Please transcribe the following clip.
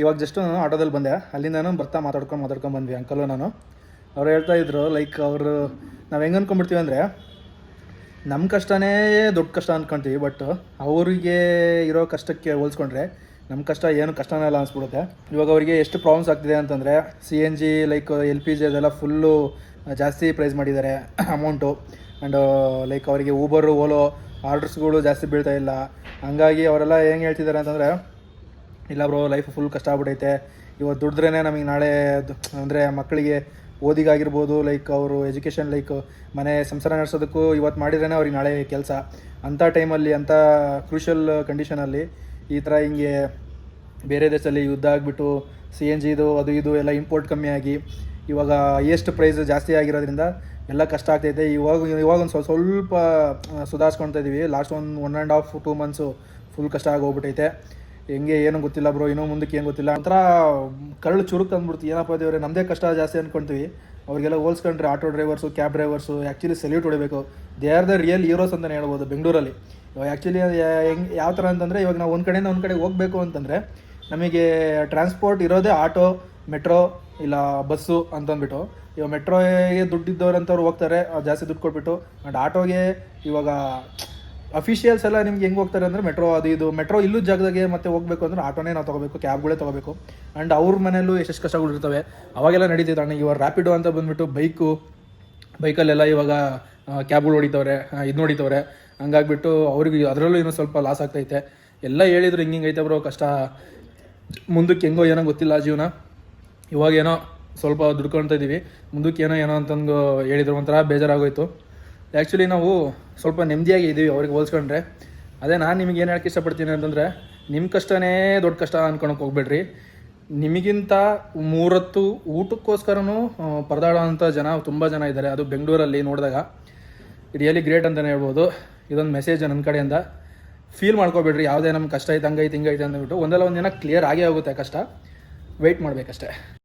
ಇವಾಗ ಜಸ್ಟ್ ನಾನು ಆಟೋದಲ್ಲಿ ಬಂದೆ, ಅಲ್ಲಿಂದ ನಾನು ಬರ್ತಾ ಮಾತಾಡ್ಕೊಂಡು ಬಂದ್ವಿ ಅಂಕಲು ನಾನು. ಅವ್ರು ಹೇಳ್ತಾ ಇದ್ರು ಲೈಕ್ ಅವರು ನಾವು ಹೆಂಗೆ ಅಂದ್ಕೊಂಡ್ಬಿಡ್ತೀವಿ ಅಂದರೆ ನಮ್ಮ ಕಷ್ಟನೇ ದೊಡ್ಡ ಕಷ್ಟ ಅಂದ್ಕೊಳ್ತೀವಿ, ಬಟ್ ಅವರಿಗೆ ಇರೋ ಕಷ್ಟಕ್ಕೆ ಹೋಲಿಸ್ಕೊಂಡ್ರೆ ನಮ್ಮ ಕಷ್ಟ ಏನು ಕಷ್ಟನೇ ಇಲ್ಲ ಅನಿಸ್ಬಿಡುತ್ತೆ. ಇವಾಗ ಅವರಿಗೆ ಎಷ್ಟು ಪ್ರಾಬ್ಲಮ್ಸ್ ಆಗ್ತಿದೆ ಅಂತಂದರೆ CNG ಲೈಕ್ LPG ಅದೆಲ್ಲ ಫುಲ್ಲು ಜಾಸ್ತಿ ಪ್ರೈಸ್ ಮಾಡಿದ್ದಾರೆ ಅಮೌಂಟು. ಆ್ಯಂಡ್ ಲೈಕ್ ಅವರಿಗೆ ಊಬರು ಓಲೋ ಆರ್ಡರ್ಸ್ಗಳು ಜಾಸ್ತಿ ಬೀಳ್ತಾ ಇಲ್ಲ. ಹಂಗಾಗಿ ಅವರೆಲ್ಲ ಹೆಂಗೆ ಹೇಳ್ತಿದ್ದಾರೆ ಅಂತಂದರೆ, ಇಲ್ಲ ಬ್ರೋ ಲೈಫ್ ಫುಲ್ ಕಷ್ಟ ಆಗ್ಬಿಟ್ಟೈತೆ, ಇವತ್ತು ದುಡಿದ್ರೇ ನಮಗೆ ನಾಳೆ ಅಂದರೆ ಮಕ್ಕಳಿಗೆ ಓದಿಗಾಗಿರ್ಬೋದು, ಲೈಕ್ ಅವರು ಎಜುಕೇಷನ್ ಲೈಕ್ ಮನೆ ಸಂಸಾರ ನಡೆಸೋದಕ್ಕೂ ಇವತ್ತು ಮಾಡಿದ್ರೇ ಅವ್ರಿಗೆ ನಾಳೆ ಕೆಲಸ. ಅಂಥ ಟೈಮಲ್ಲಿ ಅಂಥ ಕ್ರೂಷಲ್ ಕಂಡೀಷನಲ್ಲಿ ಈ ಥರ ಹಿಂಗೆ ಬೇರೆ ದೇಶದಲ್ಲಿ ಯುದ್ಧ ಆಗಿಬಿಟ್ಟು CNG ಅದು ಇದು ಎಲ್ಲ ಇಂಪೋರ್ಟ್ ಕಮ್ಮಿ ಆಗಿ ಇವಾಗ ಹೈಯೆಸ್ಟ್ ಪ್ರೈಸ್ ಜಾಸ್ತಿ ಆಗಿರೋದ್ರಿಂದ ಎಲ್ಲ ಕಷ್ಟ ಆಗ್ತೈತೆ. ಇವಾಗ ಒಂದು ಸ್ವಲ್ಪ ಸುಧಾರಿಸ್ಕೊಳ್ತಾ ಇದ್ದೀವಿ. ಲಾಸ್ಟ್ 1.5-2 ಮಂತ್ಸು ಫುಲ್ ಕಷ್ಟ ಆಗೋಗ್ಬಿಟ್ಟೈತೆ. ಹೆಂಗೆ ಏನೂ ಗೊತ್ತಿಲ್ಲ ಬ್ರೋ, ಇನ್ನೂ ಮುಂದಕ್ಕೆ ಏನು ಗೊತ್ತಿಲ್ಲ. ಒಂಥರ ಕರಳು ಚುರುಕು ಅಂದ್ಬಿಡ್ತು. ಏನಪ್ಪ ದೇವ್ರೆ ನಮ್ಮದೇ ಕಷ್ಟ ಜಾಸ್ತಿ ಅಂದ್ಕೊಳ್ತೀವಿ. ಅವ್ರಿಗೆಲ್ಲ ಹೋಲ್ಸ್ಕೊಂಡ್ರೆ auto drivers, cab drivers actually salute ಹೊಡಿಬೇಕು. They are the real heroes ಅಂತಲೇ ಹೇಳ್ಬೋದು ಬೆಂಗಳೂರಲ್ಲಿ. ಇವಾಗ ಆ್ಯಕ್ಚುಲಿ ಹೆಂಗೆ ಯಾವ ಥರ ಅಂತಂದರೆ, ಇವಾಗ ನಾವು ಒಂದು ಕಡೆಯಿಂದ ಒಂದು ಕಡೆ ಹೋಗಬೇಕು ಅಂತಂದರೆ ನಮಗೆ ಟ್ರಾನ್ಸ್ಪೋರ್ಟ್ ಇರೋದೇ ಆಟೋ, ಮೆಟ್ರೋ ಇಲ್ಲ ಬಸ್ಸು ಅಂತಂದ್ಬಿಟ್ಟು. ಇವಾಗ ಮೆಟ್ರೋಗೆ ದುಡ್ಡಿದ್ದವ್ರಂಥವ್ರು ಹೋಗ್ತಾರೆ, ಜಾಸ್ತಿ ದುಡ್ಡು ಕೊಟ್ಬಿಟ್ಟು. ಆ್ಯಂಡ್ ಆಟೋಗೆ ಇವಾಗ ಅಫಿಷಿಯಲ್ಸ್ ಎಲ್ಲ ನಿಮ್ಗೆ ಹೆಂಗೆ ಹೋಗ್ತಾರೆ ಅಂದರೆ ಮೆಟ್ರೋ ಅದು ಇದು, ಮೆಟ್ರೋ ಇಲ್ಲೂ ಜಾಗದಾಗೆ ಮತ್ತೆ ಹೋಗಬೇಕು ಅಂದರೆ ಆಟೋನೇ ನಾವು ತೊಗೋಬೇಕು, ಕ್ಯಾಬ್ಗಳೇ ತೊಗೋಬೇಕು. ಆ್ಯಂಡ್ ಅವ್ರ ಮನೆಯಲ್ಲೂ ಎಷ್ಟು ಕಷ್ಟಗಳು ಇರ್ತವೆ ಅವಾಗೆಲ್ಲ ನಡೀತಿತ್ತು. ಅಣ್ಣ ಇವಾಗ ರ್ಯಾಪಿಡೋ ಅಂತ ಬಂದುಬಿಟ್ಟು ಬೈಕಲ್ಲೆಲ್ಲ ಇವಾಗ ಕ್ಯಾಬ್ಗಳು ಹೊಡಿತವ್ರೆ, ಇದು ಹೊಡಿತವ್ರೆ. ಹಂಗಾಗ್ಬಿಟ್ಟು ಅವ್ರಿಗೆ ಅದರಲ್ಲೂ ಇನ್ನೂ ಸ್ವಲ್ಪ ಲಾಸ್ ಆಗ್ತೈತೆ. ಎಲ್ಲ ಹೇಳಿದ್ರು ಹಿಂಗೈತೆ ಬ್ರೋ ಕಷ್ಟ, ಮುಂದಕ್ಕೆ ಹೆಂಗೋ ಏನೋ ಗೊತ್ತಿಲ್ಲ ಜೀವನ. ಇವಾಗೇನೋ ಸ್ವಲ್ಪ ದುಡ್ಕೊಳ್ತಾ ಇದ್ದೀವಿ, ಮುಂದಕ್ಕೆ ಏನೋ ಅಂತಂದು ಹೇಳಿದ್ರು, ಒಂಥರ ಬೇಜಾರಾಗೋಯ್ತು. ಆ್ಯಕ್ಚುಲಿ ನಾವು ಸ್ವಲ್ಪ ನೆಮ್ಮದಿಯಾಗಿ ಇದ್ದೀವಿ ಅವ್ರಿಗೆ ಹೋಲ್ಸ್ಕೊಂಡ್ರೆ. ಅದೇ ನಾನು ನಿಮಗೆ ಏನು ಹೇಳೋಕ್ಕೆ ಇಷ್ಟಪಡ್ತೀನಿ ಅಂತಂದರೆ, ನಿಮ್ಮ ಕಷ್ಟನೇ ದೊಡ್ಡ ಕಷ್ಟ ಅಂದ್ಕೊಳಕ್ಕೆ ಹೋಗ್ಬೇಡ್ರಿ. ನಿಮಗಿಂತ 3 ಹೊತ್ತು ಊಟಕ್ಕೋಸ್ಕರನೂ ಪರದಾಡೋ ಅಂಥ ಜನ ತುಂಬ ಜನ ಇದ್ದಾರೆ. ಅದು ಬೆಂಗಳೂರಲ್ಲಿ ನೋಡಿದಾಗ ರಿಯಲಿ ಗ್ರೇಟ್ ಅಂತಲೇ ಹೇಳ್ಬೋದು. ಇದೊಂದು ಮೆಸೇಜ್ ನನ್ನ ಕಡೆಯಿಂದ. ಫೀಲ್ ಮಾಡ್ಕೋಬೇಡ್ರಿ, ಯಾವುದೇ ನಮ್ಮ ಕಷ್ಟ ಐತೆ ಹಂಗೈತೆ ಹಿಂಗೈತೆ ಅಂದ್ಬಿಟ್ಟು. ಒಂದಲ್ಲ ಒಂದು ದಿನ ಕ್ಲಿಯರ್ ಆಗೇ ಹೋಗುತ್ತೆ ಕಷ್ಟ. ವೆಯ್ಟ್ ಮಾಡಬೇಕಷ್ಟೇ.